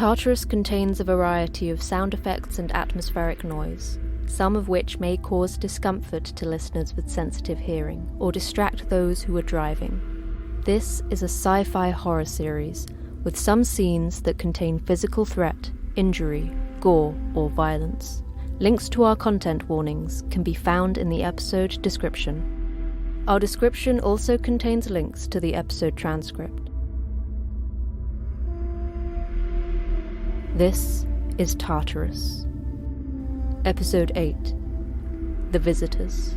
Tartarus contains a variety of sound effects and atmospheric noise, some of which may cause discomfort to listeners with sensitive hearing, or distract those who are driving. This is a sci-fi horror series, with some scenes that contain physical threat, injury, gore, or violence. Links to our content warnings can be found in the episode description. Our description also contains links to the episode transcript. This is Tartarus. Episode 8. The Visitors.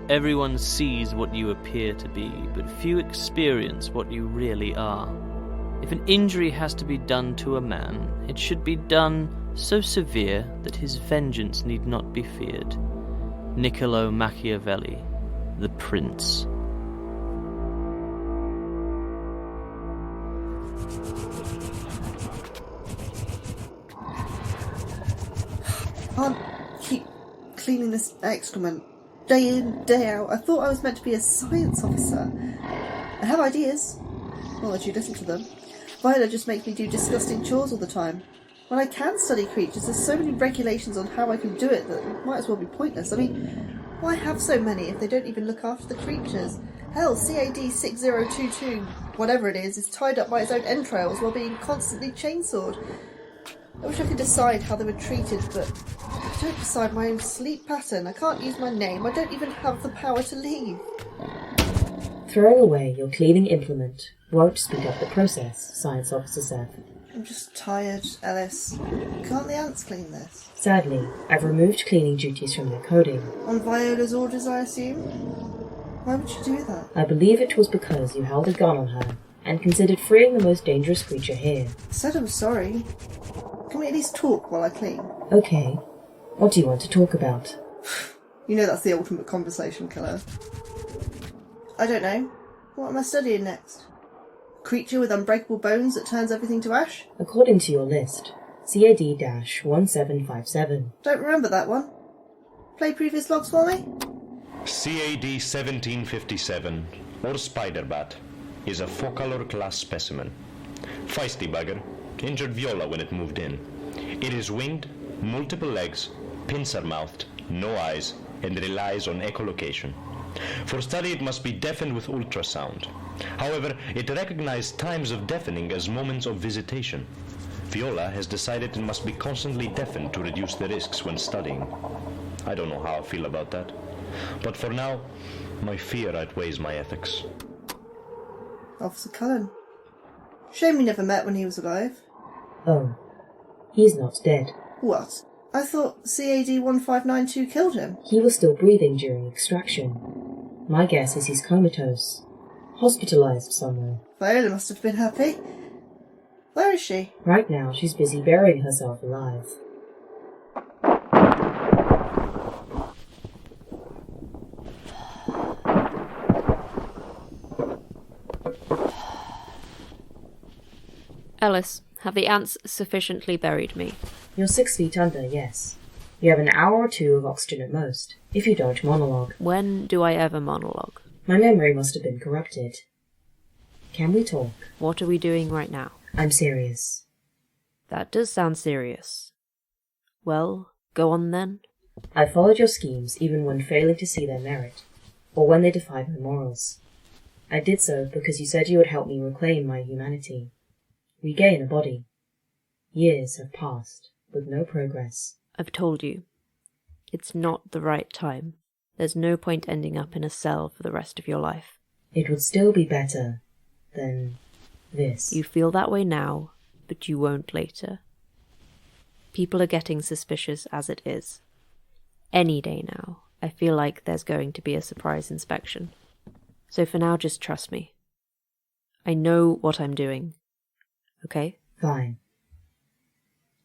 Everyone sees what you appear to be, but few experience what you really are. If an injury has to be done to a man, it should be done so severe that his vengeance need not be feared. Niccolo Machiavelli, the Prince. Can't keep cleaning this excrement day in, day out. I thought I was meant to be a science officer. I have ideas. Well, as you listen to them. Viola just makes me do disgusting chores all the time. When I can study creatures, there's so many regulations on how I can do it that it might as well be pointless. I mean, why have so many if they don't even look after the creatures? Hell, CAD 6022, whatever it is tied up by its own entrails while being constantly chainsawed. I wish I could decide how they were treated, but I don't decide my own sleep pattern. I can't use my name. I don't even have the power to leave. Throwing away your cleaning implement won't speed up the process, Science Officer said. I'm just tired, Ellis. Can't the ants clean this? Sadly, I've removed cleaning duties from their coding. On Viola's orders, I assume? Why would you do that? I believe it was because you held a gun on her and considered freeing the most dangerous creature here. I said I'm sorry. Can we at least talk while I clean? Okay. What do you want to talk about? You know that's the ultimate conversation killer. I don't know. What am I studying next? A creature with unbreakable bones that turns everything to ash? According to your list, CAD-1757. Don't remember that one. Play previous logs for me? CAD 1757, or Spiderbat, is a 4-color class specimen. Feisty bugger, injured Viola when it moved in. It is winged, multiple legs, pincer-mouthed, no eyes, and relies on echolocation. For study it must be deafened with ultrasound. However, it recognized times of deafening as moments of visitation. Viola has decided it must be constantly deafened to reduce the risks when studying. I don't know how I feel about that. But for now, my fear outweighs my ethics. Officer Cullen. Shame we never met when he was alive. Oh, he's not dead. What? I thought CAD 1592 killed him. He was still breathing during extraction. My guess is he's comatose. Hospitalized somewhere. Viola must have been happy. Where is she? Right now, she's busy burying herself alive. Ellis, have the ants sufficiently buried me? You're 6 feet under, yes. You have an hour or two of oxygen at most, if you don't monologue. When do I ever monologue? My memory must have been corrupted. Can we talk? What are we doing right now? I'm serious. That does sound serious. Well, go on then. I followed your schemes even when failing to see their merit, or when they defied my morals. I did so because you said you would help me reclaim my humanity. Regain a body. Years have passed, with no progress. I've told you. It's not the right time. There's no point ending up in a cell for the rest of your life. It would still be better than this. You feel that way now, but you won't later. People are getting suspicious as it is. Any day now, I feel like there's going to be a surprise inspection. So for now, just trust me. I know what I'm doing. Okay? Fine.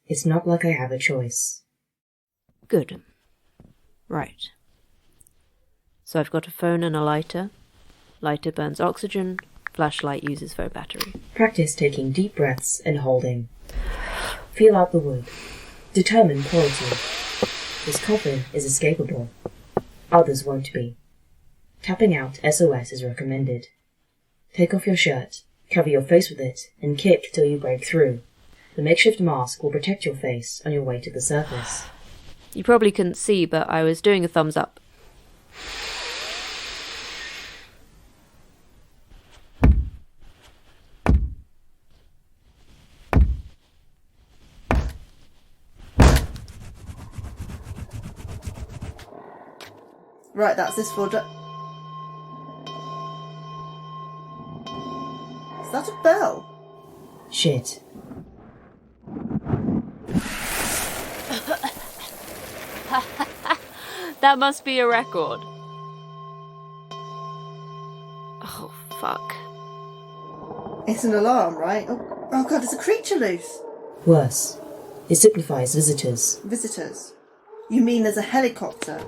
It's not like I have a choice. Good. Right. So I've got a phone and a lighter. Lighter burns oxygen. Flashlight uses phone battery. Practice taking deep breaths and holding. Feel out the wood. Determine quality. This coffin is escapable. Others won't be. Tapping out SOS is recommended. Take off your shirt, cover your face with it, and kick till you break through. The makeshift mask will protect your face on your way to the surface. You probably couldn't see, but I was doing a thumbs up. Right, that's this folder. Is that a bell? Shit. That must be a record. Oh, fuck. It's an alarm, right? Oh god, there's a creature loose. Worse. It signifies visitors. Visitors. You mean there's a helicopter?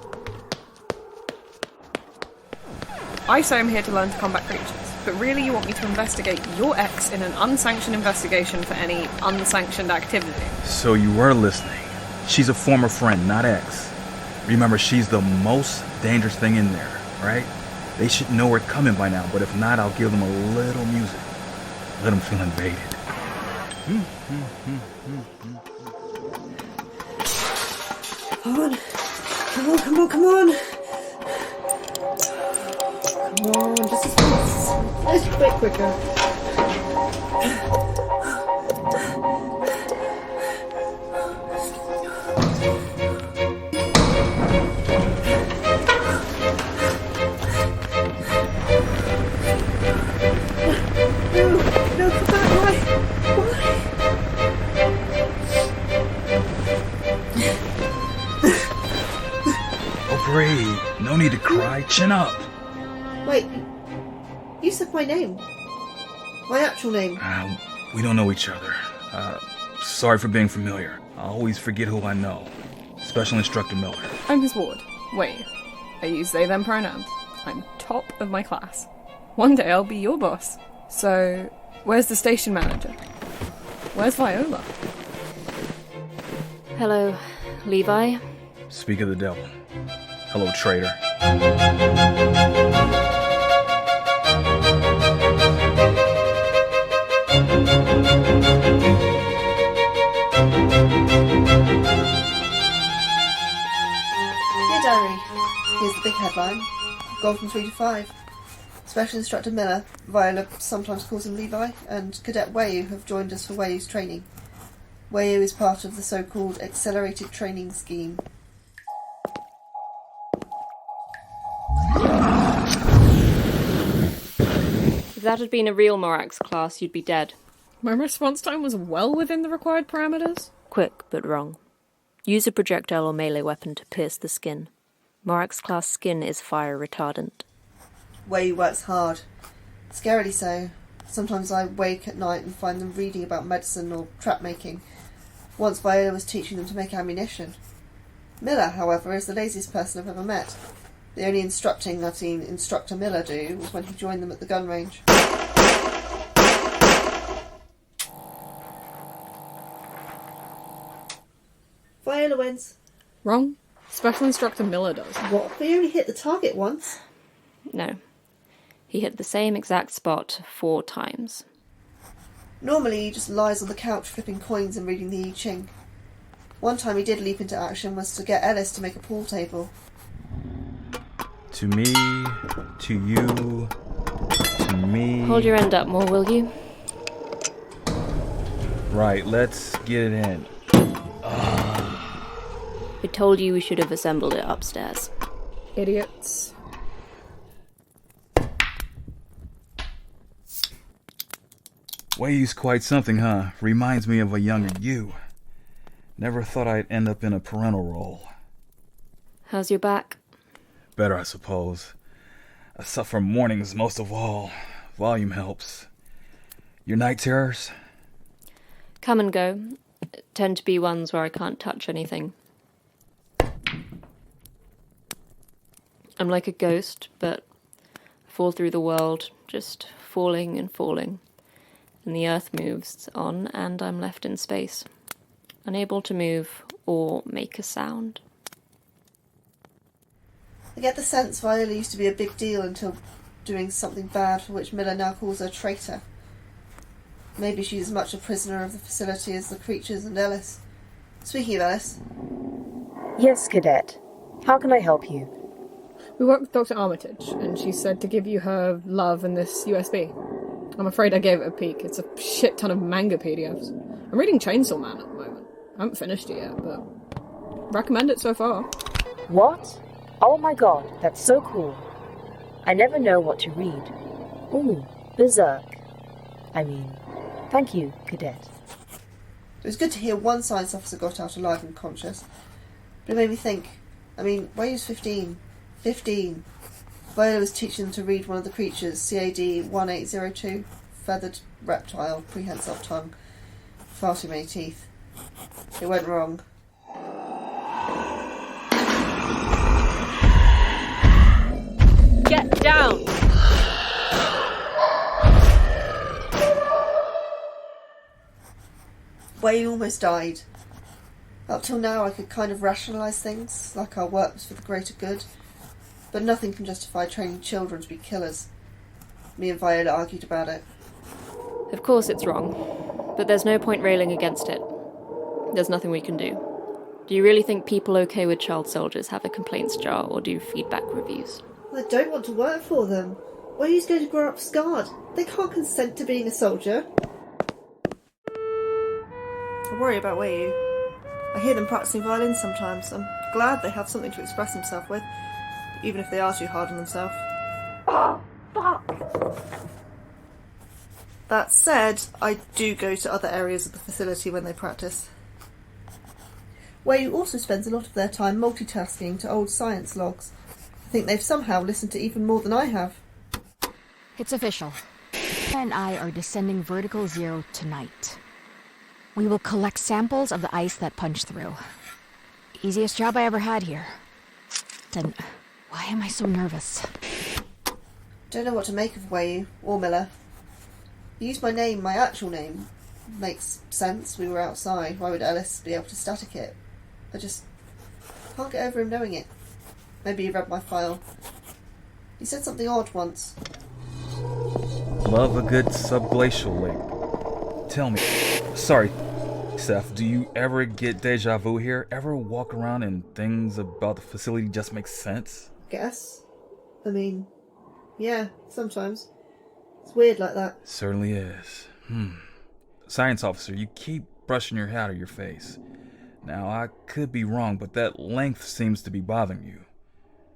I say I'm here to learn to combat creatures, but really you want me to investigate your ex in an unsanctioned investigation for any unsanctioned activity. So you were listening. She's a former friend, not ex. Remember, she's the most dangerous thing in there, right? They should know we're coming by now, but if not, I'll give them a little music. Let them feel invaded. Come on. Come on, come on, come on. Come on, just a bit quicker. No, come back, why? Oh, breathe. No need to cry. Chin up. Wait, you said my name. My actual name. We don't know each other. Sorry for being familiar. I always forget who I know. Special Instructor Miller. I'm his ward. Wait, I use they them pronouns. I'm top of my class. One day I'll be your boss. So, where's the station manager? Where's Viola? Hello, Levi. Speak of the devil. Hello, traitor. Dear Diary, here's the big headline. Gone from 3 to 5. Special Instructor Miller, Viola sometimes calls him Levi, and Cadet Wayu have joined us for Wayu's training. Wayu is part of the so-called Accelerated Training Scheme. If that had been a real Morax class, you'd be dead. My response time was well within the required parameters. Quick, but wrong. Use a projectile or melee weapon to pierce the skin. Morax class skin is fire retardant. Wayu works hard. Scarily so. Sometimes I wake at night and find them reading about medicine or trap making. Once Viola was teaching them to make ammunition. Miller, however, is the laziest person I've ever met. The only instructing I've seen Instructor Miller do was when he joined them at the gun range. Viola wins. Wrong. Special Instructor Miller does. What? They only hit the target once. No. He hit the same exact spot 4 times. Normally he just lies on the couch flipping coins and reading the I Ching. One time he did leap into action was to get Ellis to make a pool table. To me, to you, to me. Hold your end up more, will you? Right, let's get it in. We told you we should have assembled it upstairs. Idiots. Wayu's quite something, huh? Reminds me of a younger you. Never thought I'd end up in a parental role. How's your back? Better, I suppose. I suffer mornings most of all. Volume helps. Your night terrors? Come and go. Tend to be ones where I can't touch anything. I'm like a ghost, but I fall through the world, just falling and falling. And the earth moves on, and I'm left in space, unable to move or make a sound. I get the sense Viola used to be a big deal until doing something bad for which Miller now calls her traitor. Maybe she's as much a prisoner of the facility as the creatures and Ellis. Speaking of Ellis... Yes, Cadet. How can I help you? We worked with Dr. Armitage, and she said to give you her love and this USB. I'm afraid I gave it a peek. It's a shit ton of manga PDFs. I'm reading Chainsaw Man at the moment. I haven't finished it yet, but recommend it so far. What? Oh my god, that's so cool. I never know what to read. Ooh, Berserk. Thank you, Cadet. It was good to hear one science officer got out alive and conscious. But it made me think. Wayu's 15. 15. Viola was teaching them to read one of the creatures, CAD 1802. Feathered reptile, prehensile tongue. Far too many teeth. It went wrong. Get down! Wayu almost died. Up till now I could kind of rationalise things, like our work was for the greater good. But nothing can justify training children to be killers. Me and Viola argued about it. Of course it's wrong, but there's no point railing against it. There's nothing we can do. Do you really think people okay with child soldiers have a complaints jar or do feedback reviews? I don't want to work for them. Wayu's going to grow up scarred. They can't consent to being a soldier. I worry about Wayu. I hear them practicing violin sometimes. I'm glad they have something to express themselves with, even if they are too hard on themselves. Oh, fuck! That said, I do go to other areas of the facility when they practice. Wayu also spends a lot of their time multitasking to old science logs. I think they've somehow listened to even more than I have. It's official. and I are descending vertical zero tonight. We will collect samples of the ice that punched through. Easiest job I ever had here. Then, why am I so nervous? Don't know what to make of Wayu or Miller. He used my name, my actual name. Makes sense, we were outside. Why would Ellis be able to static it? I just can't get over him knowing it. Maybe he read my file. He said something odd once. Love a good subglacial lake. Tell me, sorry, Seth, do you ever get deja vu here? Ever walk around and things about the facility just make sense? Guess. I mean, yeah, sometimes. It's weird like that. Certainly is. Science officer, you keep brushing your hair out of your face. Now, I could be wrong, but that length seems to be bothering you.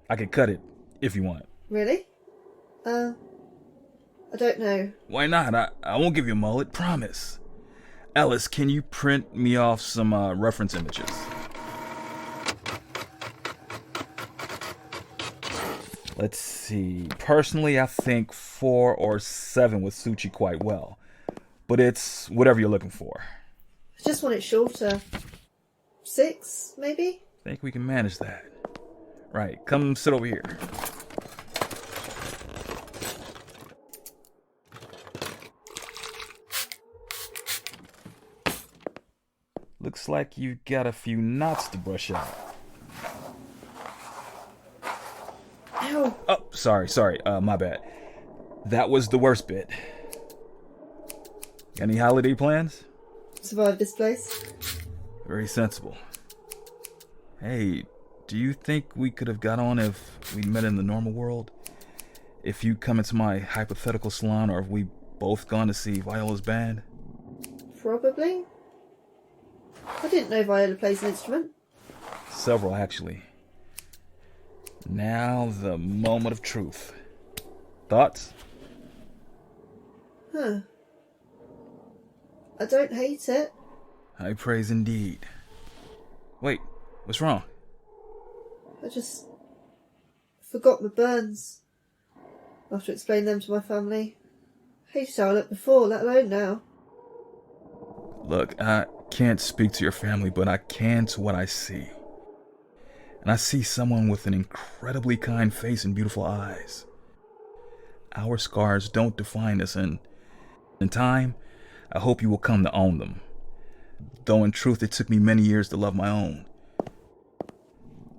I could cut it, if you want. Really? I don't know. Why not? I won't give you a mullet, promise. Alice, can you print me off some reference images? Let's see. Personally, I think 4 or 7 would suit you quite well. But it's whatever you're looking for. I just want it shorter. 6, maybe? I think we can manage that. Right, come sit over here. Looks like you got a few knots to brush out. Ow. Oh, sorry, my bad. That was the worst bit. Any holiday plans? Survive this place? Very sensible. Hey, do you think we could have got on if we met in the normal world? If you come into my hypothetical salon, or if we both gone to see Viola's band? Probably. I didn't know Viola plays an instrument. Several, actually. Now, the moment of truth. Thoughts? Huh. I don't hate it. High praise indeed. Wait, what's wrong? I just forgot my burns. I have to explain them to my family. I hated how I looked before, let alone now. Look, I can't speak to your family, but I can to what I see. And I see someone with an incredibly kind face and beautiful eyes. Our scars don't define us, and in time, I hope you will come to own them. Though in truth, it took me many years to love my own.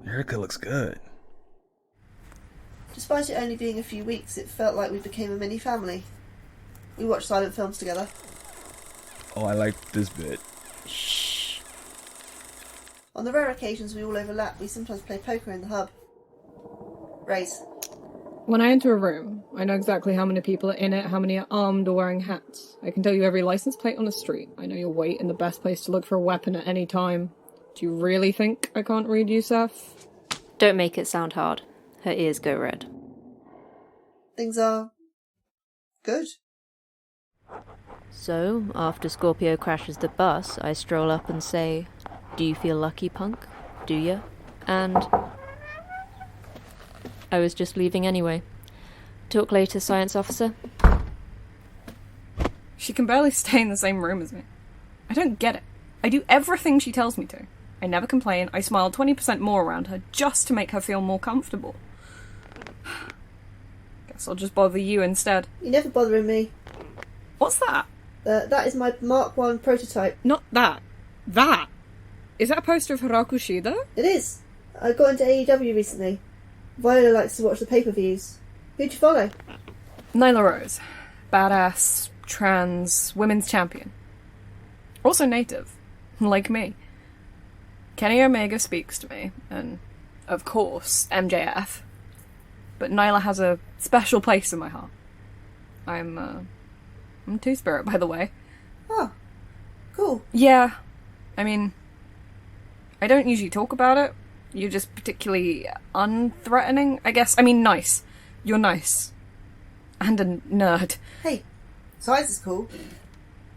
Your haircut looks good. Despite it only being a few weeks, it felt like we became a mini family. We watched silent films together. Oh, I like this bit. Shh. On the rare occasions we all overlap, we sometimes play poker in the hub. Raise. When I enter a room, I know exactly how many people are in it, how many are armed or wearing hats. I can tell you every license plate on the street. I know your weight and the best place to look for a weapon at any time. Do you really think I can't read you, Seth? Don't make it sound hard. Her ears go red. Things are... good. So, after Scorpio crashes the bus, I stroll up and say, "Do you feel lucky, punk? Do ya?" And... I was just leaving anyway. Talk later, science officer. She can barely stay in the same room as me. I don't get it. I do everything she tells me to. I never complain. I smile 20% more around her just to make her feel more comfortable. Guess I'll just bother you instead. You're never bothering me. What's that? That is my Mark 1 prototype. Not that. That? Is that a poster of Hirako Shida? It is. I got into AEW recently. Viola likes to watch the pay-per-views. Who'd you follow? Nyla Rose. Badass, trans, women's champion. Also native. Like me. Kenny Omega speaks to me, and, of course, MJF. But Nyla has a special place in my heart. I'm Two-Spirit, by the way. Oh, cool. Yeah. I mean, I don't usually talk about it. You're just particularly unthreatening, I guess. I mean, nice. You're nice. And a nerd. Hey, size is cool.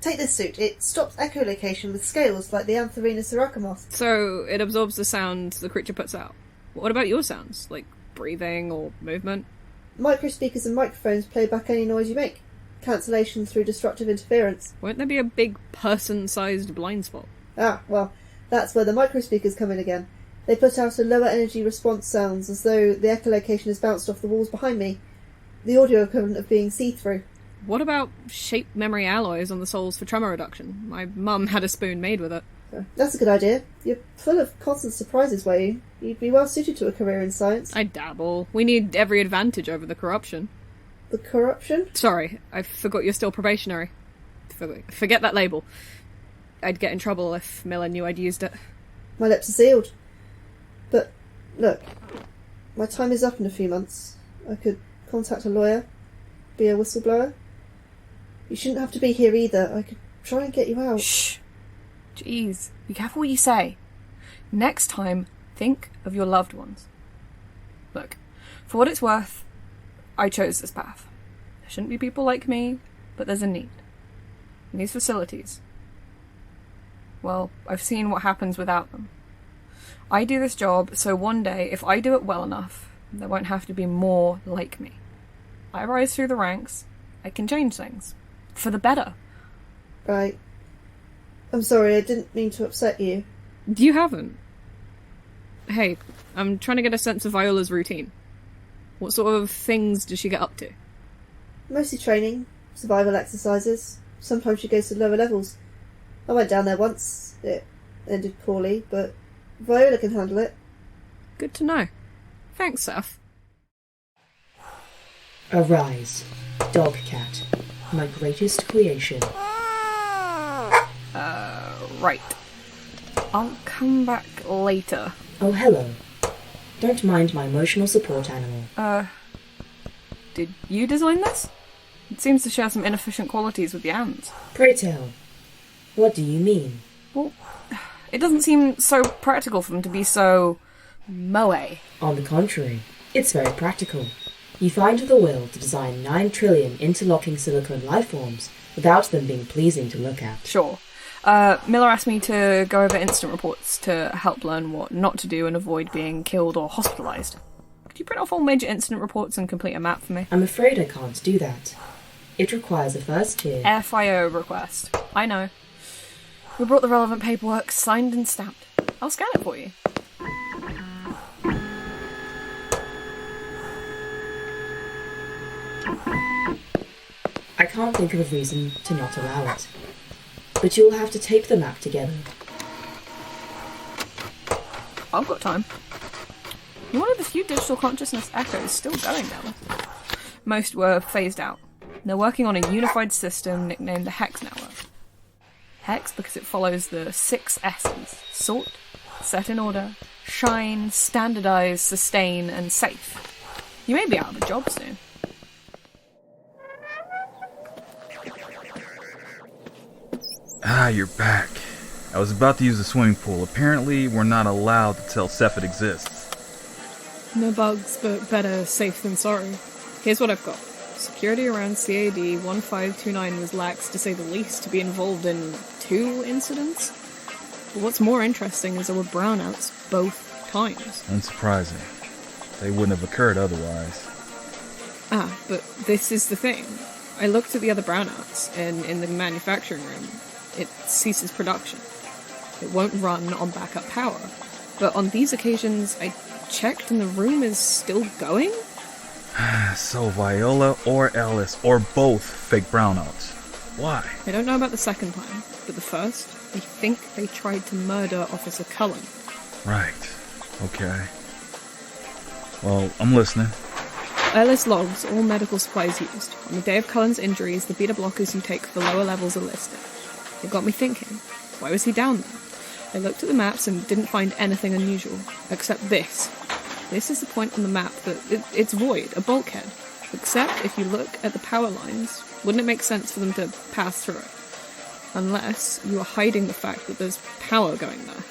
Take this suit. It stops echolocation with scales like the Antherinus siracomoth. So, it absorbs the sounds the creature puts out. What about your sounds? Like breathing or movement? Microspeakers and microphones play back any noise you make. Cancellation through destructive interference. Won't there be a big person-sized blind spot? Ah, well, that's where the microspeakers come in again. They put out a lower energy response sounds as though the echolocation has bounced off the walls behind me. The audio equivalent of being see-through. What about shape memory alloys on the soles for tremor reduction? My mum had a spoon made with it. That's a good idea. You're full of constant surprises, were you? You'd be well suited to a career in science. I dabble. We need every advantage over the corruption. The corruption? Sorry, I forgot you're still probationary. Forget that label. I'd get in trouble if Miller knew I'd used it. My lips are sealed. But, look, my time is up in a few months. I could contact a lawyer, be a whistleblower. You shouldn't have to be here either. I could try and get you out. Shh. Jeez, be careful what you say. Next time, think of your loved ones. Look, for what it's worth, I chose this path. There shouldn't be people like me, but there's a need. And these facilities, well, I've seen what happens without them. I do this job so one day, if I do it well enough, there won't have to be more like me. I rise through the ranks, I can change things. For the better. Right. I'm sorry, I didn't mean to upset you. You haven't. Hey, I'm trying to get a sense of Viola's routine. What sort of things does she get up to? Mostly training, survival exercises. Sometimes she goes to lower levels. I went down there once. It ended poorly, but Viola can handle it. Good to know. Thanks, Seth. Arise, dog cat, my greatest creation. Right. I'll come back later. Oh, hello. Don't mind my emotional support animal. Did you design this? It seems to share some inefficient qualities with the ants. Pray tell, what do you mean? Well, it doesn't seem so practical for them to be so... moe. On the contrary, it's very practical. You find the will to design 9 trillion interlocking silicone lifeforms without them being pleasing to look at. Sure. Miller asked me to go over incident reports to help learn what not to do and avoid being killed or hospitalised. Could you print off all major incident reports and complete a map for me? I'm afraid I can't do that. It requires a first tier... FIO request. I know. We brought the relevant paperwork, signed and stamped. I'll scan it for you. I can't think of a reason to not allow it. But you'll have to tape the map together. I've got time. You're one of the few digital consciousness echoes still going now. Most were phased out. They're working on a unified system nicknamed the Hex Network. Hex because it follows the 6 S's: sort, set in order, shine, standardize, sustain, and safe. You may be out of a job soon. Ah, you're back. I was about to use the swimming pool. Apparently, we're not allowed to tell Seth it exists. No bugs, but better safe than sorry. Here's what I've got. Security around CAD 1529 was lax, to say the least, to be involved in 2 incidents. But what's more interesting is there were brownouts both times. Unsurprising. They wouldn't have occurred otherwise. Ah, but this is the thing. I looked at the other brownouts, and in the manufacturing room, it ceases production. It won't run on backup power. But on these occasions, I checked and the room is still going? So Viola or Ellis or both fake brownouts. Why? I don't know about the second time, but the first, I think they tried to murder Officer Cullen. Right. Okay. Well, I'm listening. Ellis logs all medical supplies used. On the day of Cullen's injuries, the beta blockers you take for the lower levels are listed. It got me thinking, why was he down there? I looked at the maps and didn't find anything unusual, except this. This is the point on the map that it's void, a bulkhead. Except if you look at the power lines, wouldn't it make sense for them to pass through it? Unless you are hiding the fact that there's power going there.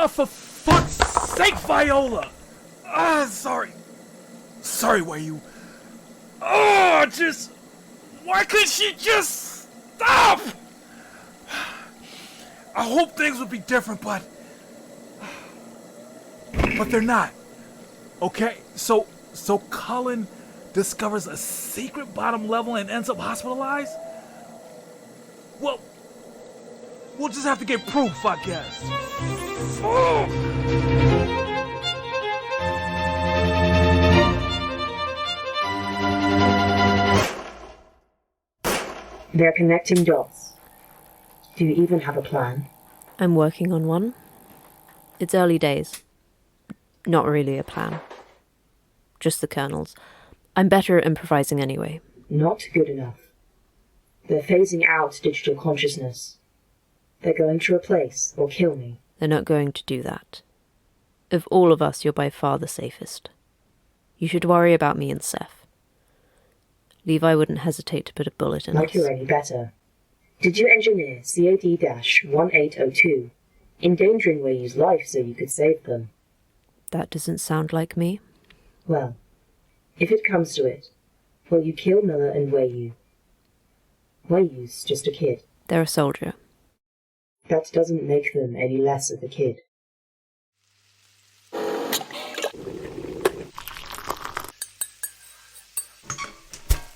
For fuck's sake, Viola! Sorry. Sorry, why you... Why couldn't she just stop? I hope things would be different, but they're not. Okay, so Cullen discovers a secret bottom level and ends up hospitalized? Well, we'll just have to get proof, I guess. They're connecting dots. Do you even have a plan? I'm working on one. It's early days. Not really a plan. Just the kernels. I'm better at improvising anyway. Not good enough. They're phasing out digital consciousness. They're going to replace or kill me. They're not going to do that. Of all of us, you're by far the safest. You should worry about me and Seth. Levi wouldn't hesitate to put a bullet in us. Like you're any better. Did you engineer CAD-1802, endangering Weiyu's life so you could save them? That doesn't sound like me. Well, if it comes to it, will you kill Miller and Weiyu? Weiyu's just a kid. They're a soldier. That doesn't make them any less of a kid.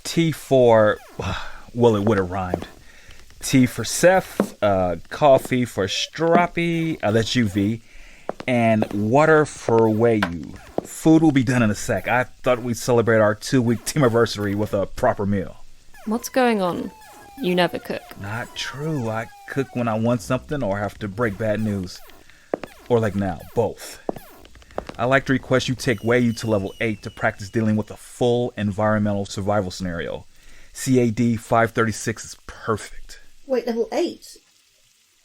T for... well, it would have rhymed. Tea for Seth, coffee for Stroppy, that's UV, and water for Weiyu. Food will be done in a sec. I thought we'd celebrate our 2-week team anniversary with a proper meal. What's going on? You never cook. Not true. I cook when I want something or have to break bad news. Or like now, both. I like to request you take Weiyu to level 8 to practice dealing with a full environmental survival scenario. CAD 536 is perfect. Wait, level 8?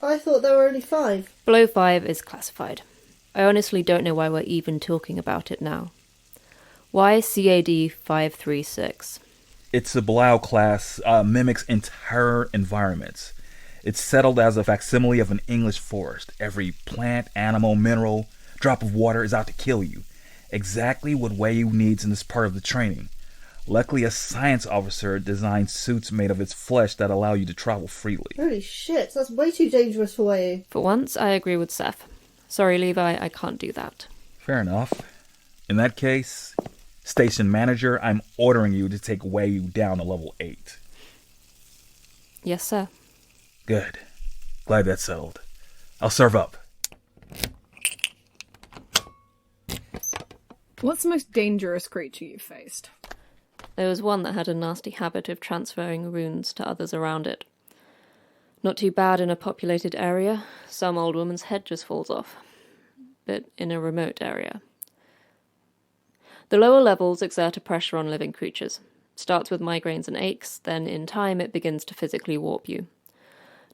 I thought there were only 5. Below 5 is classified. I honestly don't know why we're even talking about it now. Why CAD 536? It's a Blau class, mimics entire environments. It's settled as a facsimile of an English forest. Every plant, animal, mineral, drop of water is out to kill you. Exactly what Weiyu needs in this part of the training. Luckily, a science officer designed suits made of its flesh that allow you to travel freely. Holy shit, that's way too dangerous for Weiyu. For once, I agree with Seth. Sorry, Levi, I can't do that. Fair enough. In that case, station manager, I'm ordering you to take Weiyu down to level 8. Yes, sir. Good. Glad that's settled. I'll serve up. What's the most dangerous creature you've faced? There was one that had a nasty habit of transferring runes to others around it. Not too bad in a populated area. Some old woman's head just falls off. But in a remote area. The lower levels exert a pressure on living creatures. Starts with migraines and aches, then in time it begins to physically warp you.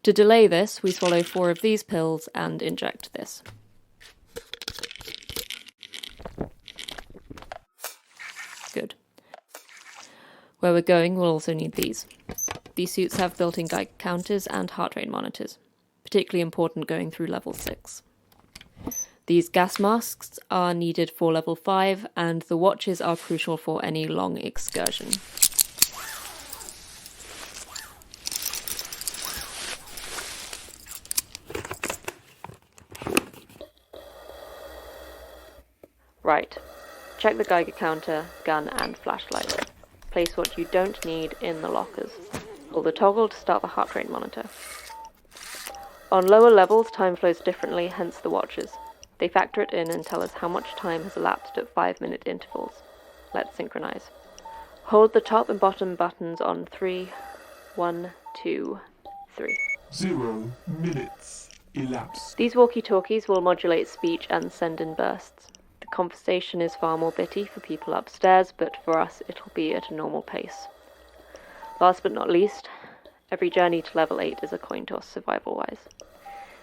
To delay this, we swallow 4 of these pills and inject this. Good. Where we're going, we'll also need these. These suits have built-in Geiger counters and heart rate monitors, particularly important going through level 6. These gas masks are needed for level 5, and the watches are crucial for any long excursion. Right. Check the Geiger counter, gun, and flashlight. Place what you don't need in the lockers. Pull the toggle to start the heart rate monitor. On lower levels, time flows differently, hence the watches. They factor it in and tell us how much time has elapsed at 5-minute intervals. Let's synchronize. Hold the top and bottom buttons on 3, 1, 2, 3. 0 minutes elapsed. These walkie-talkies will modulate speech and send in bursts. The conversation is far more bitty for people upstairs, but for us it'll be at a normal pace. Last but not least, every journey to level 8 is a coin toss survival-wise.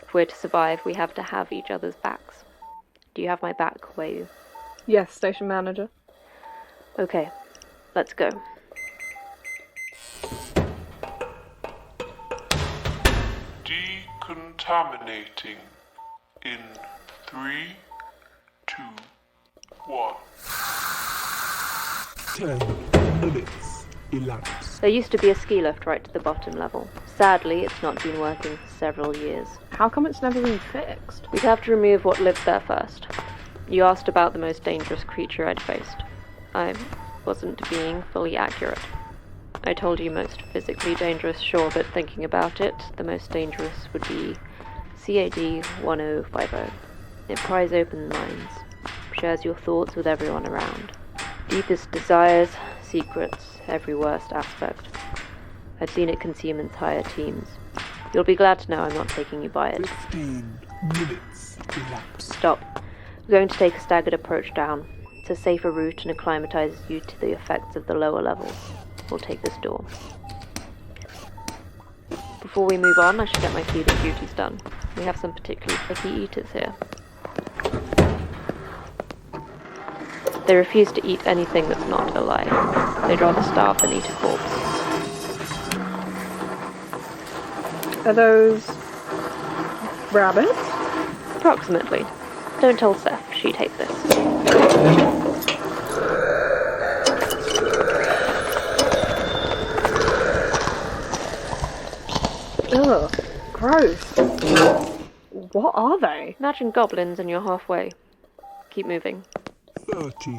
If we're to survive, we have to have each other's backs. Do you have my back, Wei? Yes, station manager. Okay, let's go. Decontaminating in 3, 2, 1. 10 minutes elapsed. There used to be a ski lift right to the bottom level. Sadly, it's not been working for several years. How come it's never been fixed? We'd have to remove what lived there first. You asked about the most dangerous creature I'd faced. I wasn't being fully accurate. I told you most physically dangerous, sure, but thinking about it, the most dangerous would be CAD 1050. It pries open minds, shares your thoughts with everyone around. Deepest desires, secrets, every worst aspect. I've seen it consume entire teams. You'll be glad to know I'm not taking you by it. 15 minutes elapsed. Stop. We're going to take a staggered approach down. It's a safer route and acclimatizes you to the effects of the lower levels. We'll take this door. Before we move on, I should get my feeding duties done. We have some particularly picky eaters here. They refuse to eat anything that's not alive. They'd rather starve than eat a corpse. Are those rabbits? Approximately. Don't tell Seth, she'd hate this. Ugh, gross. What are they? Imagine goblins and you're halfway. Keep moving. 30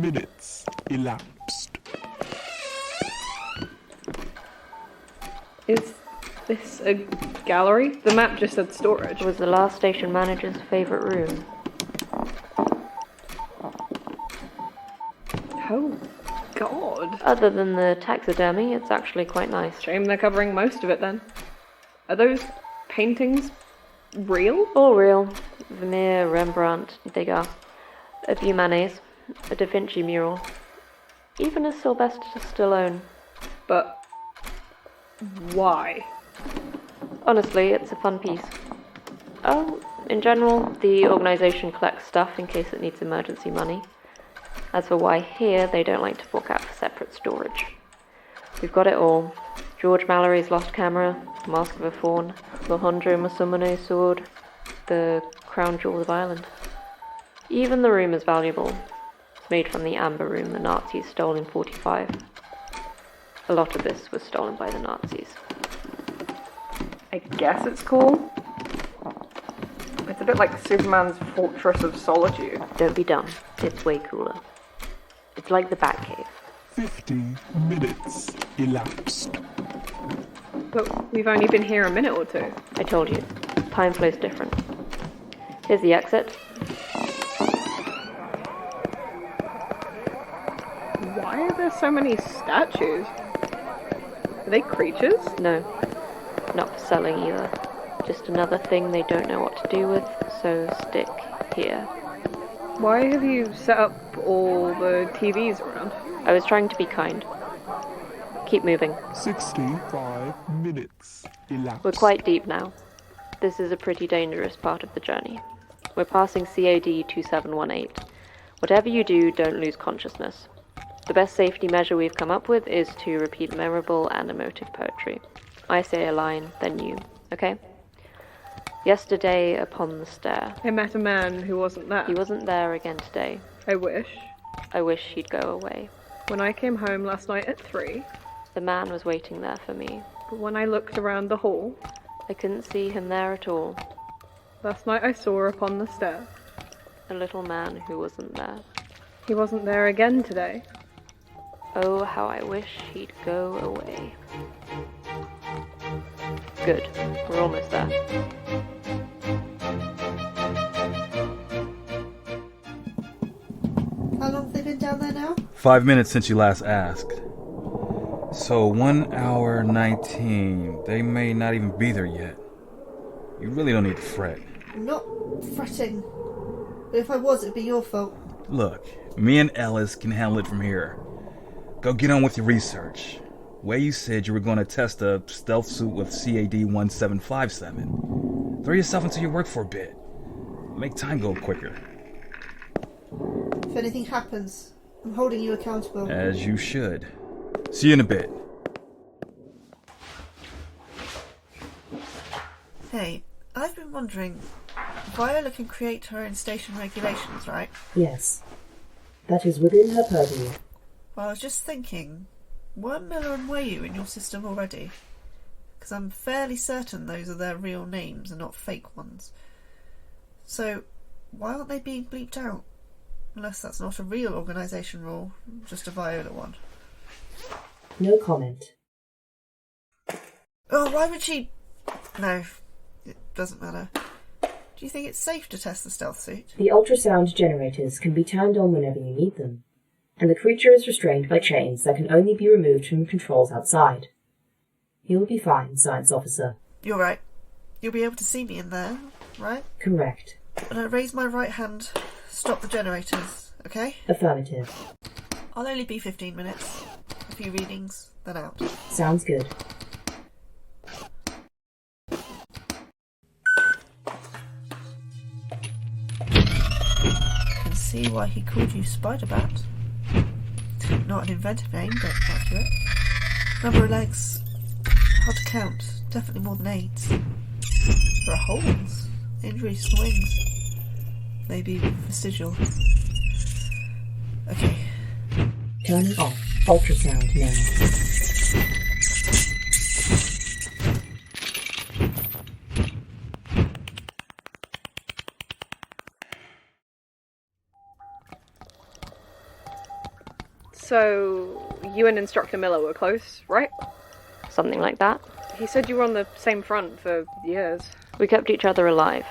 minutes elapsed. Is this a gallery? The map just said storage. It was the last station manager's favourite room. Oh, God. Other than the taxidermy, it's actually quite nice. Shame they're covering most of it then. Are those paintings real? All real. Vermeer, Rembrandt, Degas, a few Manets, a Da Vinci mural, even a Sylvester Stallone. But why? Honestly, it's a fun piece. Oh, in general, the organisation collects stuff in case it needs emergency money. As for why here, they don't like to fork out for separate storage. We've got it all. George Mallory's lost camera, Mask of a Faun, Alejandro Masamune's sword, the crown jewel of Ireland. Even the room is valuable. It's made from the amber room the Nazis stole in 1945. A lot of this was stolen by the Nazis. I guess it's cool. It's a bit like Superman's Fortress of Solitude. Don't be dumb. It's way cooler. It's like the Batcave. 50 minutes elapsed. But we've only been here a minute or two. I told you. Time flows different. Here's the exit. Why are there so many statues? Are they creatures? No. Not for selling either. Just another thing they don't know what to do with, so stick here. Why have you set up all the TVs around? I was trying to be kind. Keep moving. 65 minutes elapsed. We're quite deep now. This is a pretty dangerous part of the journey. We're passing CAD 2718. Whatever you do, don't lose consciousness. The best safety measure we've come up with is to repeat memorable and emotive poetry. I say a line, then you, okay? Yesterday upon the stair. I met a man who wasn't there. He wasn't there again today. I wish. I wish he'd go away. When I came home last night at 3, The man was waiting there for me. but when I looked around the hall, I couldn't see him there at all. last night I saw upon the stair. A little man who wasn't there. He wasn't there again today. Oh, how I wish he'd go away. Good. We're almost there. How long have they been down there now? 5 minutes since you last asked. So 1 hour 19. They may not even be there yet. You really don't need to fret. I'm not fretting. But if I was, it'd be your fault. Look, me and Ellis can handle it from here. Go get on with your research. Way you said you were going to test a stealth suit with CAD 1757. Throw yourself into your work for a bit. Make time go quicker. If anything happens, I'm holding you accountable. As you should. See you in a bit. Hey, I've been wondering, Viola can create her own station regulations, right? Yes. That is within her purview. Well, I was just thinking, weren't Miller and Wayu in your system already? Because I'm fairly certain those are their real names and not fake ones. So, why aren't they being bleeped out? Unless that's not a real organisation rule, just a Viola one. No comment. Oh, why would she... No, it doesn't matter. Do you think it's safe to test the stealth suit? The ultrasound generators can be turned on whenever you need them, and the creature is restrained by chains that can only be removed from controls outside. You'll be fine, Science Officer. You're right. You'll be able to see me in there, right? Correct. When I raise my right hand, stop the generators, okay? Affirmative. I'll only be 15 minutes. A few readings, then out. Sounds good. I can see why he called you Spider-Bat. Not an inventive name, but accurate. Number of legs. Hard to count. Definitely more than 8. There are holes. Injuries to the wings. Maybe vestigial. Okay. Turning off. Ultrasound now. So, you and Instructor Miller were close, right? Something like that. He said you were on the same front for years. We kept each other alive.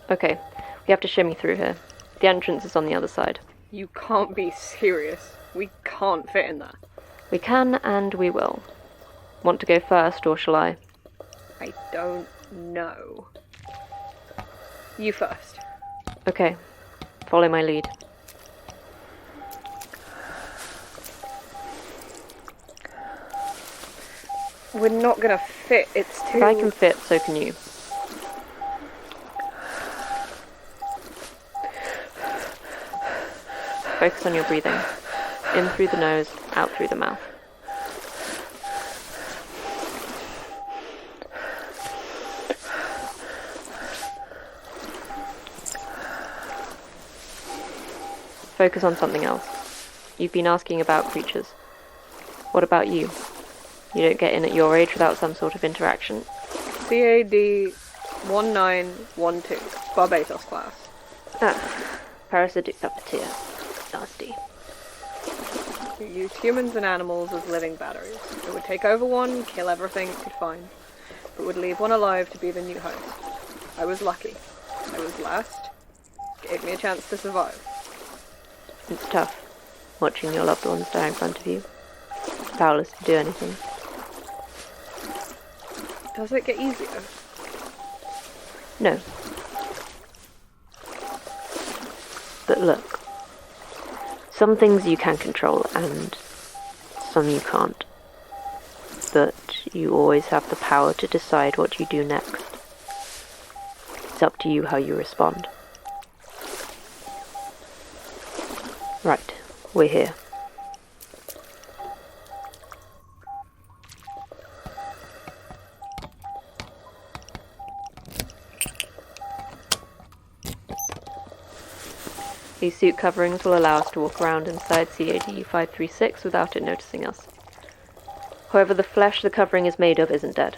Okay, we have to shimmy through here. The entrance is on the other side. You can't be serious. We can't fit in there. We can and we will. Want to go first, or shall I? I don't know. You first. Okay, follow my lead. We're not gonna fit, it's too... If I can fit, so can you. Focus on your breathing. In through the nose, out through the mouth. Focus on something else. You've been asking about creatures. What about you? You don't get in at your age without some sort of interaction. CAD 1912, Barbados class. Parasitic nasty. You use humans and animals as living batteries. It would take over one, kill everything it could find, but would leave one alive to be the new host. I was lucky. I was last. Gave me a chance to survive. It's tough, watching your loved ones die in front of you. Powerless to do anything. Does it get easier? No. But look, some things you can control and some you can't. But you always have the power to decide what you do next. It's up to you how you respond. Right, we're here. These suit coverings will allow us to walk around inside CAD 536 without it noticing us. However, the flesh the covering is made of isn't dead,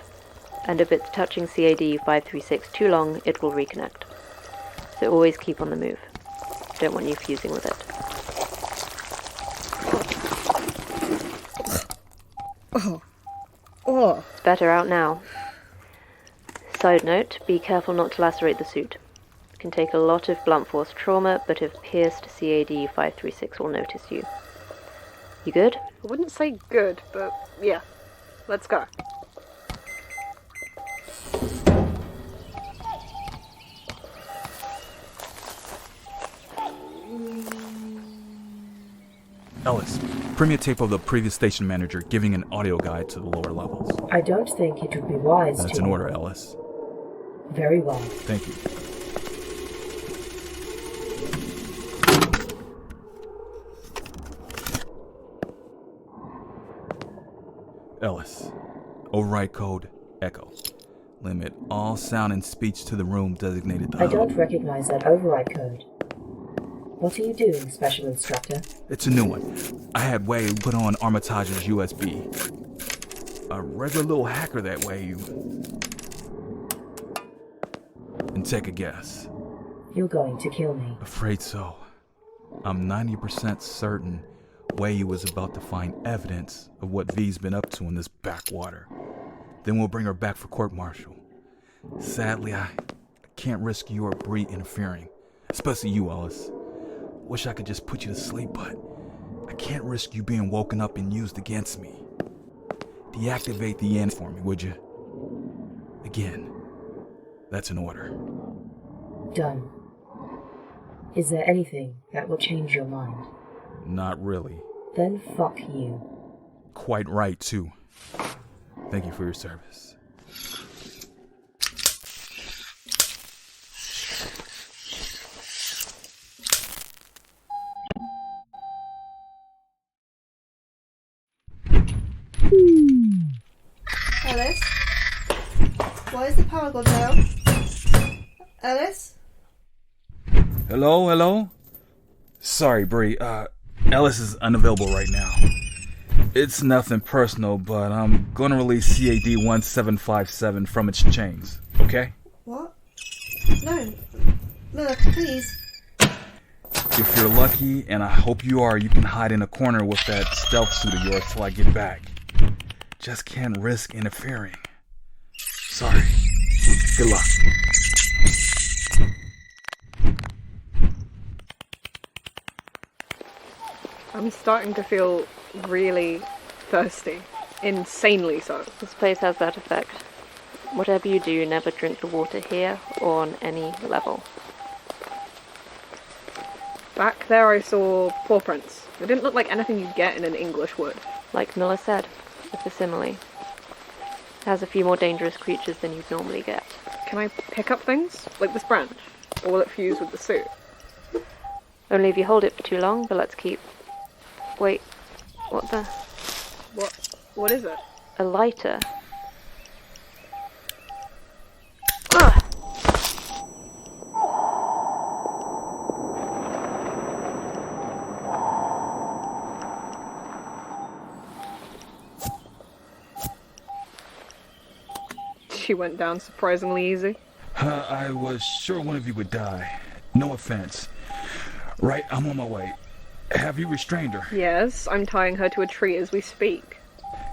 and if it's touching CAD 536 too long, it will reconnect. So always keep on the move. Don't want you fusing with it. Oh. It's better out now. Side note, be careful not to lacerate the suit. It can take a lot of blunt force trauma, but if pierced, CAD 536 will notice you. You good? I wouldn't say good, but yeah. Let's go. Ellis, premiere tape of the previous station manager giving an audio guide to the lower levels. I don't think it would be wise to... That's in order, Ellis. Very well. Thank you. Ellis, override code Echo. Limit all sound and speech to the room designated the I don't recognize that override code. What are you doing, Special Instructor? It's a new one. I had Way put on Armitage's USB. A regular little hacker that way, you... And take a guess. You're going to kill me. Afraid so. I'm 90% certain Way was about to find evidence of what V's been up to in this backwater. Then we'll bring her back for court-martial. Sadly, I can't risk you or Bree interfering. Especially you, Ellis. Wish I could just put you to sleep, but I can't risk you being woken up and used against me. Deactivate the end for me, would you? Again, that's an order. Done. Is there anything that will change your mind? Not really. Then fuck you. Quite right, too. Thank you for your service. Alice? Why is the power gone down? Alice? Hello? Sorry, Bree. Ellis is unavailable right now. It's nothing personal, but I'm gonna release CAD 1757 from its chains, okay? What? No, please. If you're lucky, and I hope you are, you can hide in a corner with that stealth suit of yours till I get back. Just can't risk interfering. Sorry. Good luck. I'm starting to feel really thirsty. Insanely so. This place has that effect. Whatever you do, never drink the water here or on any level. Back there I saw paw prints. They didn't look like anything you'd get in an English wood. Like Miller said, it's a simile. It has a few more dangerous creatures than you'd normally get. Can I pick up things? Like this branch? Or will it fuse with the suit? Only if you hold it for too long, but let's keep... Wait, what the... What is it? A lighter. Ah! She went down surprisingly easy. I was sure one of you would die. No offense. Right, I'm on my way. Have you restrained her? Yes, I'm tying her to a tree as we speak.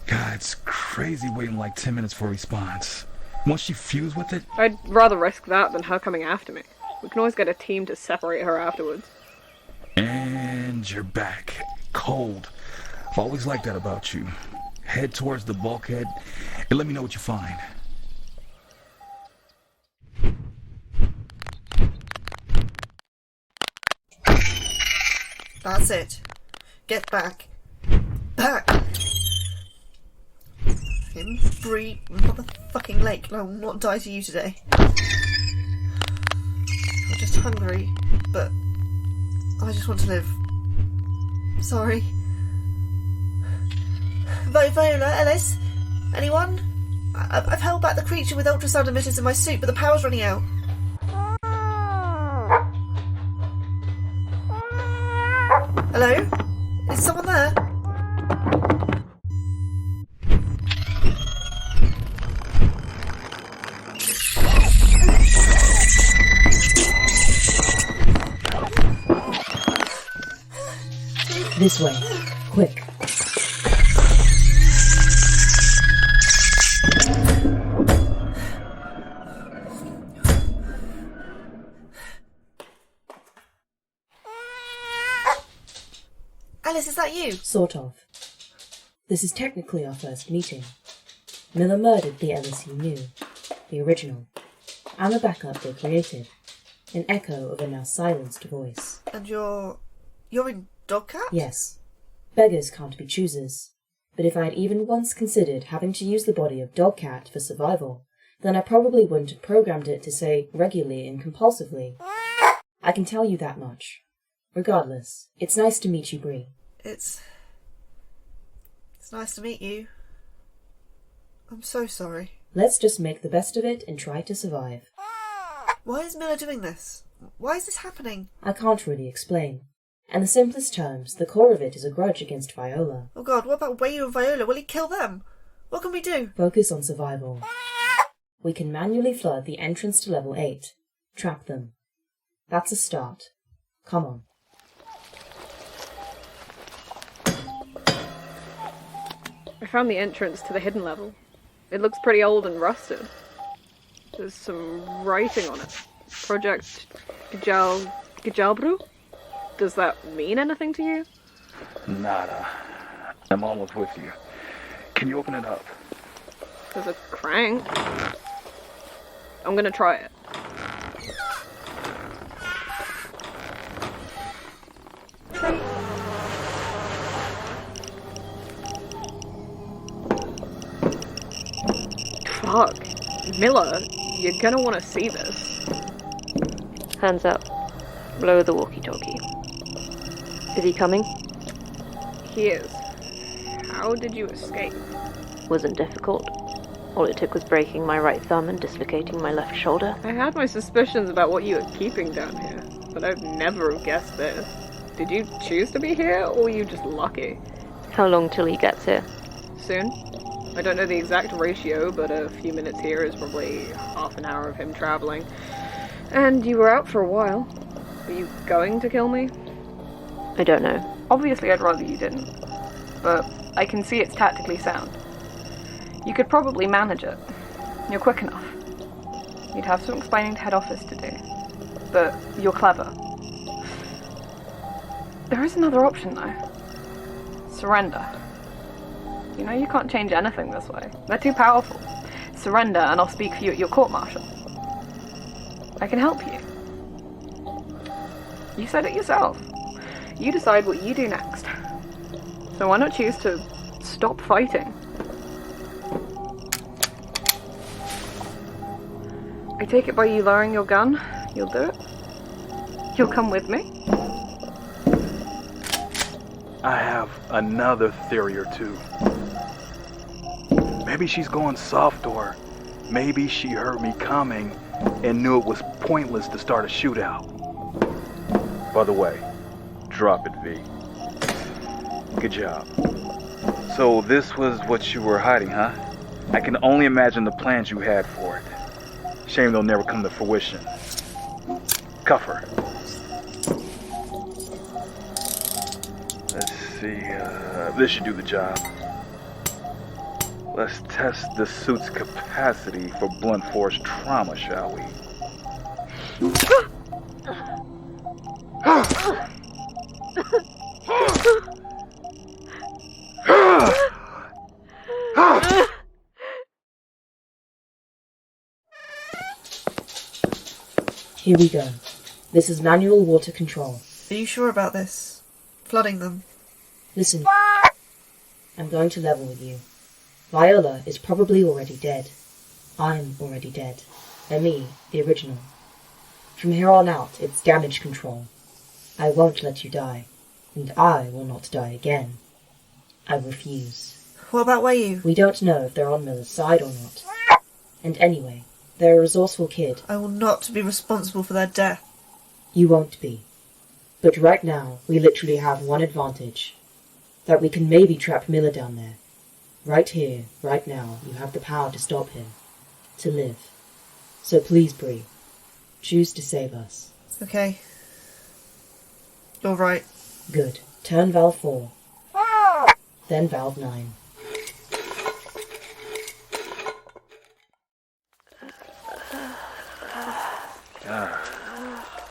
God, it's crazy waiting like 10 minutes for a response. Once she fused with it... I'd rather risk that than her coming after me. We can always get a team to separate her afterwards. And you're back. Cold. I've always liked that about you. Head towards the bulkhead and let me know what you find. That's it. Get back. Back! Him, Bree, motherfucking Lake. I will not die to you today. I'm just hungry, but I just want to live. Sorry. Viola, Ellis? Anyone? I've held back the creature with ultrasound emitters in my suit, but the power's running out. Hello? Is someone there? This way. Quick. Alice, is that you? Sort of. This is technically our first meeting. Miller murdered the Ellis you knew. The original. I'm a backup they created. An echo of a now silenced voice. And you're in Dogcat? Yes. Beggars can't be choosers. But if I'd even once considered having to use the body of Dogcat for survival, then I probably wouldn't have programmed it to say regularly and compulsively. I can tell you that much. Regardless, it's nice to meet you, Bree. It's nice to meet you. I'm so sorry. Let's just make the best of it and try to survive. Why is Miller doing this? Why is this happening? I can't really explain. In the simplest terms, the core of it is a grudge against Viola. Oh God, what about Wayu and Viola? Will he kill them? What can we do? Focus on survival. We can manually flood the entrance to level 8. Trap them. That's a start. Come on. I found the entrance to the hidden level. It looks pretty old and rusted. There's some writing on it. Project Gijalbru? Does that mean anything to you? Nada. I'm almost with you. Can you open it up? There's a crank. I'm gonna try it. Fuck. Miller, you're gonna want to see this. Hands up. Blow the walkie-talkie. Is he coming? He is. How did you escape? Wasn't difficult. All it took was breaking my right thumb and dislocating my left shoulder. I had my suspicions about what you were keeping down here, but I'd never have guessed this. Did you choose to be here, or were you just lucky? How long till he gets here? Soon. I don't know the exact ratio, but a few minutes here is probably half an hour of him traveling. And you were out for a while. Are you going to kill me? I don't know. Obviously I'd rather you didn't, but I can see it's tactically sound. You could probably manage it. You're quick enough. You'd have some explaining to head office to do, but you're clever. There is another option though. Surrender. You know you can't change anything this way. They're too powerful. Surrender and I'll speak for you at your court-martial. I can help you. You said it yourself. You decide what you do next. So why not choose to stop fighting? I take it by you lowering your gun, you'll do it? You'll come with me? I have another theory or two. Maybe she's going soft, or maybe she heard me coming and knew it was pointless to start a shootout. By the way, drop it, V. Good job. So this was what you were hiding, huh? I can only imagine the plans you had for it. Shame they'll never come to fruition. Cuff her. Let's see, this should do the job. Let's test the suit's capacity for blunt force trauma, shall we? Here we go. This is manual water control. Are you sure about this? flooding them. Listen, I'm going to level with you. Viola is probably already dead. I'm already dead. And me, the original. From here on out, it's damage control. I won't let you die. And I will not die again. I refuse. What about Wayu? We don't know if they're on Miller's side or not. And anyway, they're a resourceful kid. I will not be responsible for their death. You won't be. But right now, we literally have one advantage. That we can maybe trap Miller down there. Right here, right now, you have the power to stop him. To live. So please, Bree, choose to save us. Okay. You're right. Good. Turn valve 4. Then valve 9.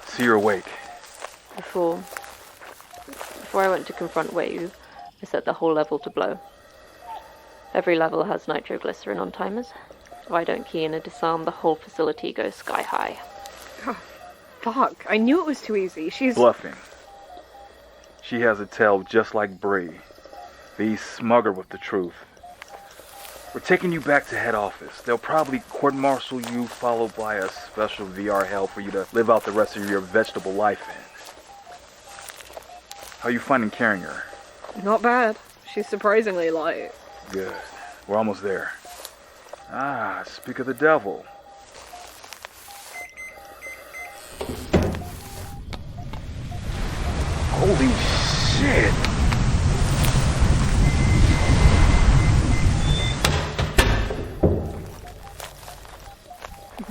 So you're awake. Before I went to confront Wayu, I set the whole level to blow. Every level has nitroglycerin on timers. If I don't key in a disarm, the whole facility goes sky high. Oh, fuck. I knew it was too easy. She's... Bluffing. She has a tail just like Bree. Be smugger with the truth. We're taking you back to head office. They'll probably court-martial you, followed by a special VR hell for you to live out the rest of your vegetable life in. How you finding carrying her? Not bad. She's surprisingly light. Good. We're almost there. Speak of the devil. Holy shit!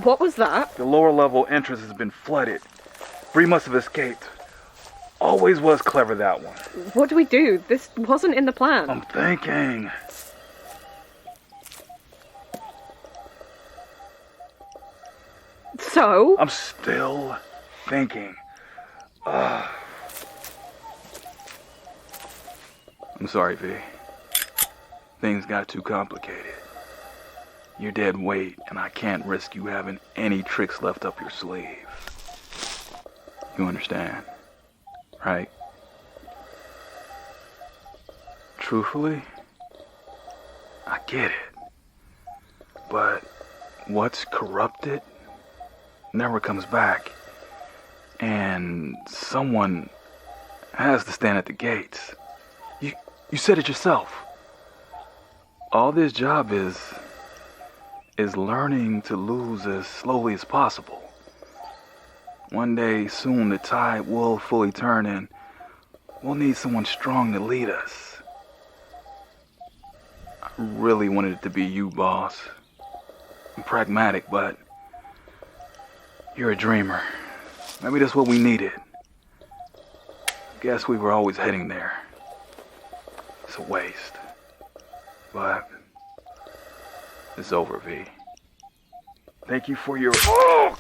What was that? The lower level entrance has been flooded. Bree must have escaped. Always was clever, that one. What do we do? This wasn't in the plan. I'm thinking. So? I'm still thinking. I'm sorry, V. Things got too complicated. You're dead weight, and I can't risk you having any tricks left up your sleeve. You understand, right? Truthfully, I get it. But what's corrupted never comes back. And someone has to stand at the gates. You said it yourself. All this job is learning to lose as slowly as possible. One day soon the tide will fully turn and we'll need someone strong to lead us. I really wanted it to be you, boss. I'm pragmatic, but you're a dreamer. Maybe that's what we needed. Guess we were always heading there. It's a waste. But it's over, V. Thank you for your... Oh!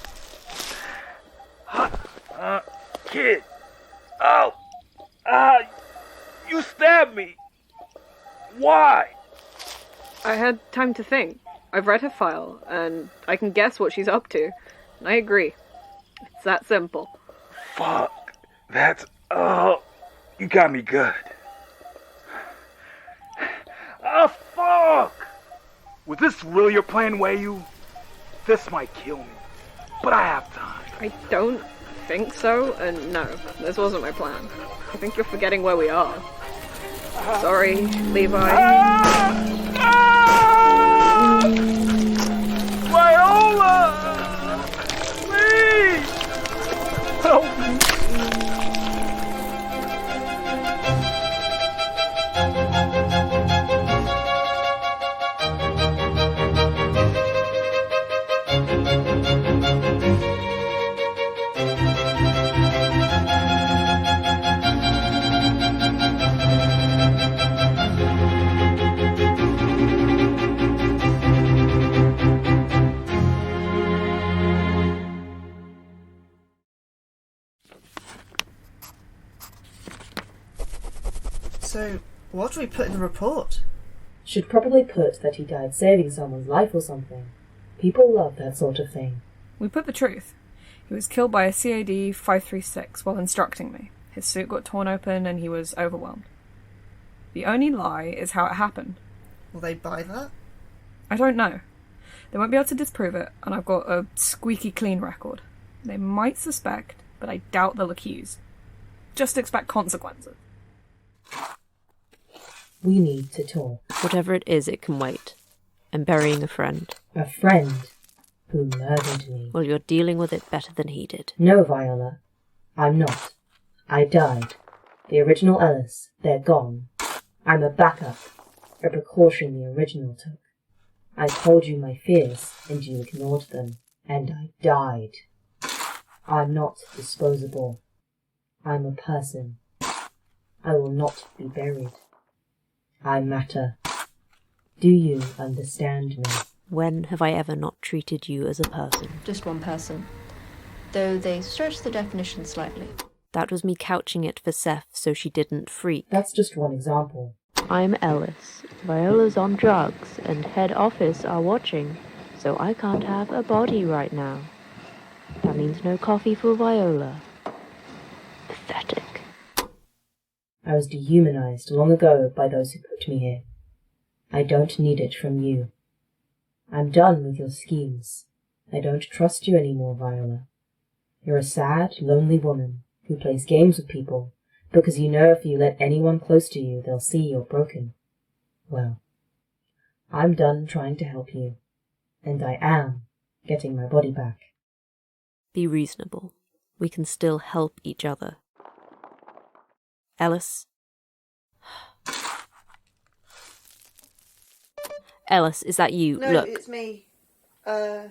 Kid! Oh! You stabbed me! Why? I had time to think. I've read her file, and I can guess what she's up to. And I agree. It's that simple. Fuck. That's... Oh, you got me good. Oh, fuck! Was this really your plan, Wayu? This might kill me, but I have time. I don't think so, and no, this wasn't my plan. I think you're forgetting where we are. Sorry, Levi. Viola! Please! Help me! So, what do we put in the report? Should probably put that he died saving someone's life or something. People love that sort of thing. We put the truth. He was killed by a CAD 536 while instructing me. His suit got torn open and he was overwhelmed. The only lie is how it happened. Will they buy that? I don't know. They won't be able to disprove it, and I've got a squeaky clean record. They might suspect, but I doubt they'll accuse. Just expect consequences. We need to talk. Whatever it is, it can wait. I'm burying a friend. A friend who murdered me. Well, you're dealing with it better than he did. No, Viola. I'm not. I died. The original Ellis, they're gone. I'm a backup. A precaution the original took. I told you my fears, and you ignored them, and I died. I'm not disposable. I'm a person. I will not be buried. I matter. Do you understand me? When have I ever not treated you as a person? Just one person. Though they stretch the definition slightly. That was me couching it for Seth so she didn't freak. That's just one example. I'm Ellis. Viola's on drugs, and head office are watching, so I can't have a body right now. That means no coffee for Viola. Pathetic. I was dehumanized long ago by those who put me here. I don't need it from you. I'm done with your schemes. I don't trust you anymore, Viola. You're a sad, lonely woman who plays games with people because you know if you let anyone close to you, they'll see you're broken. Well, I'm done trying to help you, and I am getting my body back. Be reasonable. We can still help each other. Ellis? Ellis, is that you? No, Look. it's me. So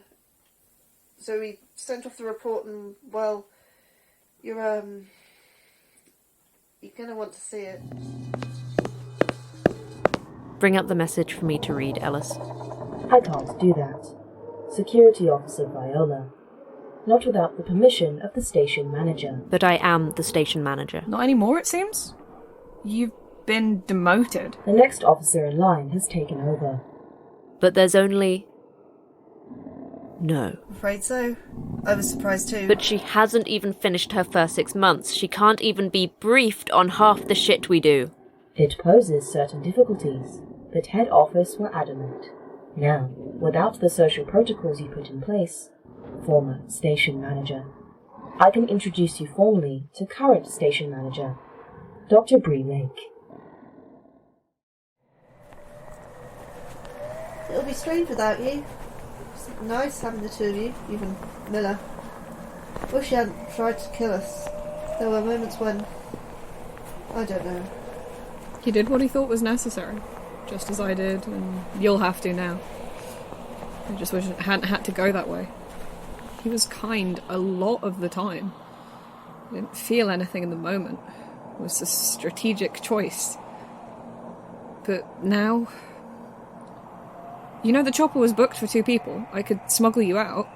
we sent off the report and, well, you're gonna want to see it. Bring up the message for me to read, Ellis. I can't do that. Security Officer Viola. Not without the permission of the station manager. But I am the station manager. Not anymore, it seems. You've been demoted. The next officer in line has taken over. But there's only... No. Afraid so. I was surprised too. But she hasn't even finished her first 6 months. She can't even be briefed on half the shit we do. It poses certain difficulties, but head office were adamant. Now, without the social protocols you put in place, former station manager, I can introduce you formally to current station manager, Dr. Bree Lake. It'll be strange without you. It's nice having the two of you, even Miller. Wish he hadn't tried to kill us. There were moments when... I don't know. He did what he thought was necessary, just as I did, and you'll have to now. I just wish it hadn't had to go that way. He was kind a lot of the time. I didn't feel anything in the moment. It was a strategic choice. But now... You know the chopper was booked for 2 people. I could smuggle you out.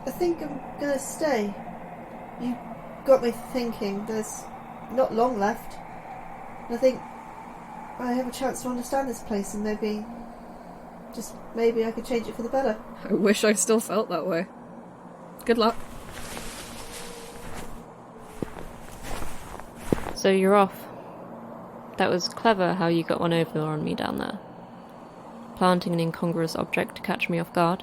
I think I'm gonna stay. You got me thinking. There's not long left. And I think I have a chance to understand this place and maybe... just maybe I could change it for the better. I wish I still felt that way. Good luck. So you're off. That was clever how you got one over on me down there. Planting an incongruous object to catch me off guard.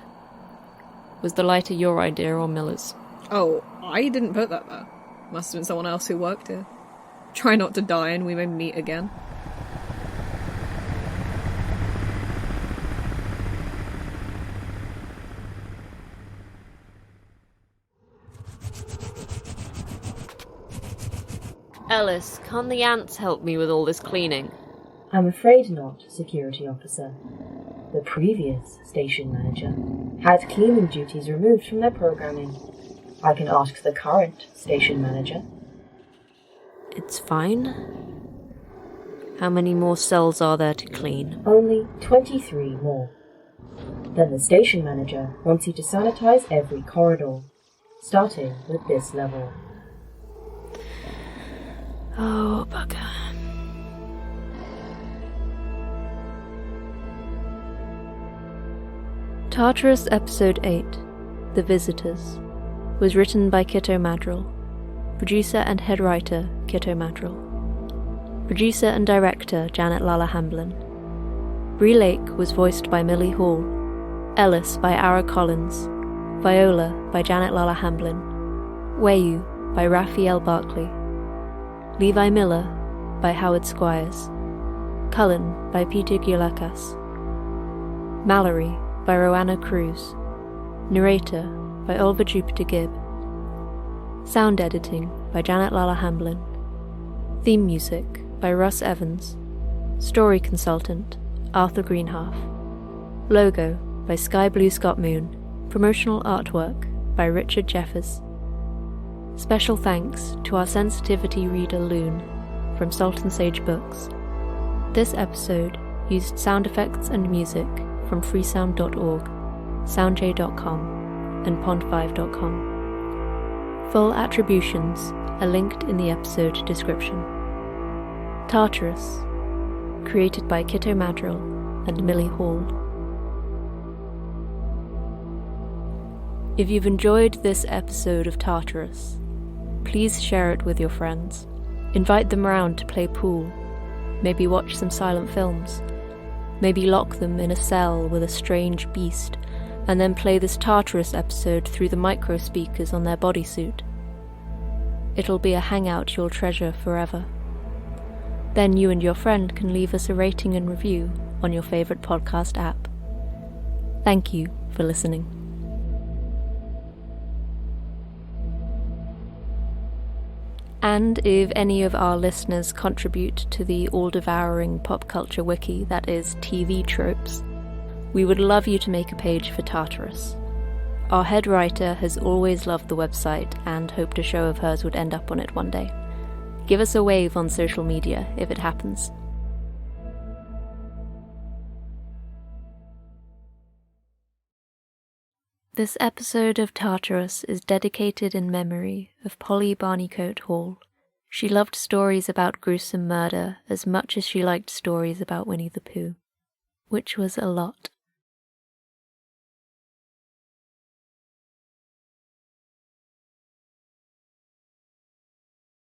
Was the lighter your idea or Miller's? Oh, I didn't put that there. Must have been someone else who worked here. Try not to die and we may meet again. Ellis, can't the ants help me with all this cleaning? I'm afraid not, security officer. The previous station manager had cleaning duties removed from their programming. I can ask the current station manager. It's fine. How many more cells are there to clean? Only 23 more. Then the station manager wants you to sanitize every corridor, starting with this level. Oh, bugger. Tartarus Episode 8, The Visitors, was written by Kitto Madrill, Producer and head writer, Kitto Madrill. Producer and director, Janet Lalla Hamblin. Bree Lake was voiced by Millie Hall, Ellis by Ara Collins, Viola by Janet Lalla Hamblin, Wayu by Raphael Barkley, Levi Miller by Howard Squires, Cullen by Peter Giulakas, Mallory by Roanna Cruz, narrator by Oliver Jupiter Gibb, sound editing by Janet Lalla Hamblin, theme music by Russ Evans, story consultant Arthur Greenhalf, logo by Sky Blue Scott Moon, promotional artwork by Richard Jeffers. Special thanks to our sensitivity reader Loon from Salt and Sage Books. This episode used sound effects and music from freesound.org, soundj.com, and pond5.com. Full attributions are linked in the episode description. Tartarus, created by Kitto Madrill and Millie Hall. If you've enjoyed this episode of Tartarus, please share it with your friends. Invite them round to play pool, maybe watch some silent films, maybe lock them in a cell with a strange beast, and then play this Tartarus episode through the micro speakers on their bodysuit. It'll be a hangout you'll treasure forever. Then you and your friend can leave us a rating and review on your favourite podcast app. Thank you for listening. And if any of our listeners contribute to the all-devouring pop culture wiki that is TV Tropes, we would love you to make a page for Tartarus. Our head writer has always loved the website and hoped a show of hers would end up on it one day. Give us a wave on social media if it happens. This episode of Tartarus is dedicated in memory of Polly Barneycoat Hall. She loved stories about gruesome murder as much as she liked stories about Winnie the Pooh, which was a lot.